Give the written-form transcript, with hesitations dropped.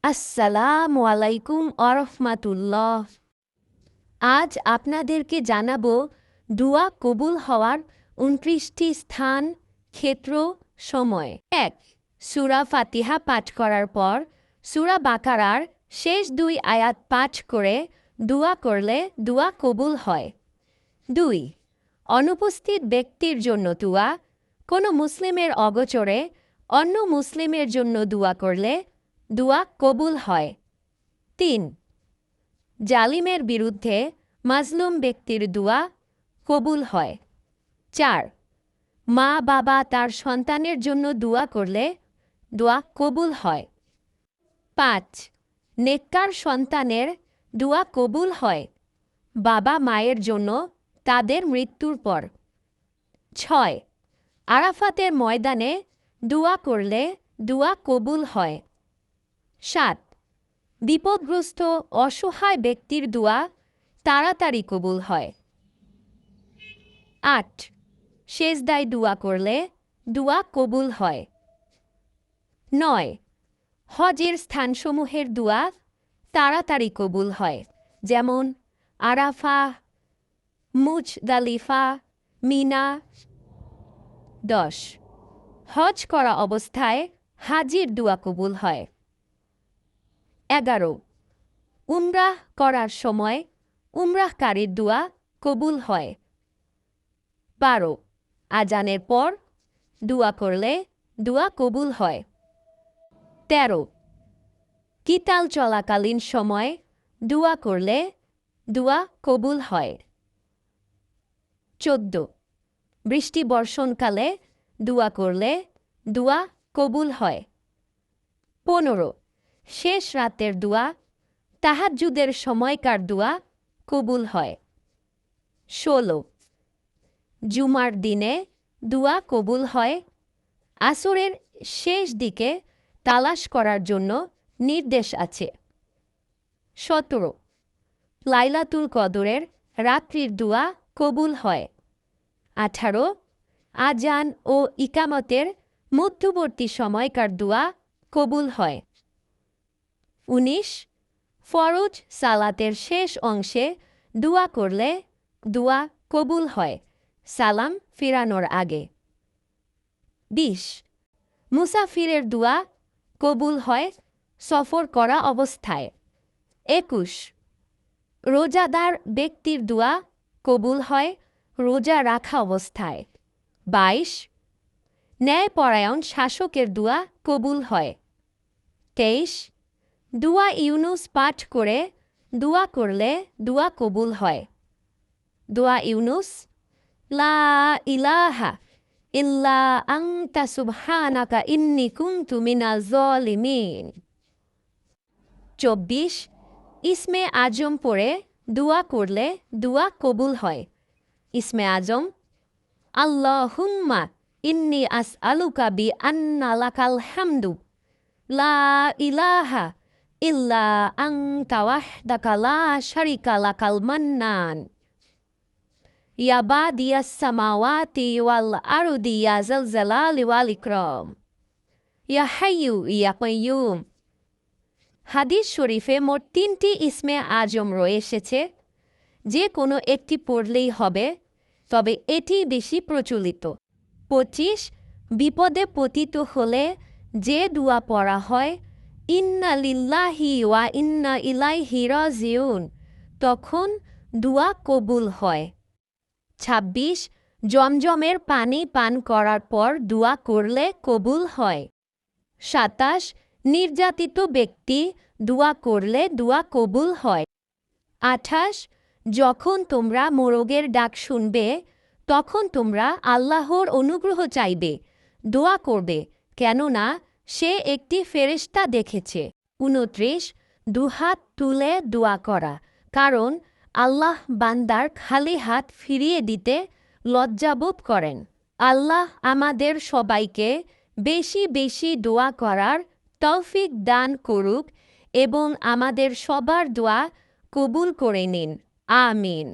আসসালামু আলাইকুম আরহামাতুল্লাহ। আজ আপনাদেরকে জানাবো দুয়া কবুল হওয়ার ২৯টি স্থান, ক্ষেত্র, সময়। ১. সূরা ফাতিহা পাঠ করার পর সূরা বাকারার শেষ ২ আয়াত পাঠ করে দুয়া করলে দুয়া কবুল হয়। ২. অনুপস্থিত ব্যক্তির জন্য দুয়া, কোনো মুসলিমের অগোচরে অন্য মুসলিমের জন্য দুয়া করলে দুয়া কবুল হয়। ৩. জালিমের বিরুদ্ধে মাজলুম ব্যক্তির দুয়া কবুল হয়। ৪. মা বাবা তার সন্তানের জন্য দুয়া করলে দুয়া কবুল হয়। ৫. নেককার সন্তানের দুয়া কবুল হয় বাবা মায়ের জন্য তাদের মৃত্যুর পর। ৬. আরাফাতের ময়দানে দুয়া করলে দুয়া কবুল হয়। ৭. বিপদগ্রস্ত অসহায় ব্যক্তির দুয়া তাড়াতাড়ি কবুল হয়। ৮. সেজদায় দুয়া করলে দুয়া কবুল হয়। ৯. হজের স্থানসমূহের দুয়া তাড়াতাড়ি কবুল হয়, যেমন আরাফা, মুজদালিফা, মিনা। ১০. হজ করা অবস্থায় হাজির দুয়া কবুল হয়। ১১. উমরাহ করার সময় উমরাহকারীর দুয়া কবুল হয়। ১২. আজানের পর দুয়া করলে দুয়া কবুল হয়। ১৩. কিতাল চলাকালীন সময় দুয়া করলে দুয়া কবুল হয়। ১৪. বৃষ্টি বর্ষণকালে দুয়া করলে দুয়া কবুল হয়। ১৫. শেষ রাতের দুয়া, তাহাজ্জুদের সময়কার দুয়া কবুল হয়। ১৬. জুমার দিনে দুয়া কবুল হয়। আসরের শেষ দিকে তালাশ করার জন্য নির্দেশ আছে। ১৭. লাইলাতুল কদরের রাত্রির দুয়া কবুল হয়। ১৮. আজান ও ইকামতের মধ্যবর্তী সময়কার দুয়া কবুল হয়। ১৯. ফরজ সালাতের শেষ অংশে দুয়া করলে দুয়া কবুল হয় সালাম ফিরানোর আগে। ২০. মুসাফিরের দুয়া কবুল হয় সফর করা অবস্থায়। ২১. রোজাদার ব্যক্তির দুয়া কবুল হয় রোজা রাখা অবস্থায়। ২২. ন্যায়পরায়ণ শাসকের দুয়া কবুল হয়। ২৩. দুয়া ইউনুস পাঠ করে দুয়া করলে দুয়া কবুল হয়। দুয়া ইউনুস, লা ইলাহা ইল্লা আনতা সুবহানাকা ইন্নী কুনতু মিনাজ জালিমিন। ২৪. ইসমে আজম পড়ে দুয়া করলে দুয়া কবুল হয়। ইসমে আজম: আল্লাহুম্মা ইন্নী আসআলুকা বি আন্না লাকাল হামদু লা ইলাহা ইল্লা আনতা ওয়াহদাকা লা শারিকা লাকাল মান্নান ইয়া বাদিয়াস সামাওয়াতি ওয়াল আরদি ইয়া যাল জালালি ওয়াল ইকরাম ইয়া হাইয়্যু ইয়া কাইয়্যুম। হাদিস শরীফে মোট ৩টি ইসমে আজম রয়েছে, যে কোনো একটি পড়লেই হবে, তবে এটি বেশি প্রচলিত। ২৫. বিপদে পতিত হলে যে দুয়া পড়া হয়, ইন্না লিল্লাহি ওয়া ইন্না ইলাইহি রাজিউন, তখন দুয়া কবুল হয়। ২৬. জমজমের পানি পান করার পর দুয়া করলে কবুল হয়। ২৭. নির্যাতিত ব্যক্তি দুয়া করলে দুয়া কবুল হয়। ২৮. যখন তোমরা মোরগের ডাক শুনবে, তখন তোমরা আল্লাহর অনুগ্রহ চাইবে, দোয়া করবে, কেননা সে একটি ফেরেশতা দেখেছে। ২৯. দুহাত তুলে দোয়া করা, কারণ আল্লাহ বান্দার খালি হাত ফিরিয়ে দিতে লজ্জাবোধ করেন। আল্লাহ আমাদের সবাইকে বেশি বেশি দোয়া করার তৌফিক দান করুক এবং আমাদের সবার দোয়া কবুল করে নিন। আমিন।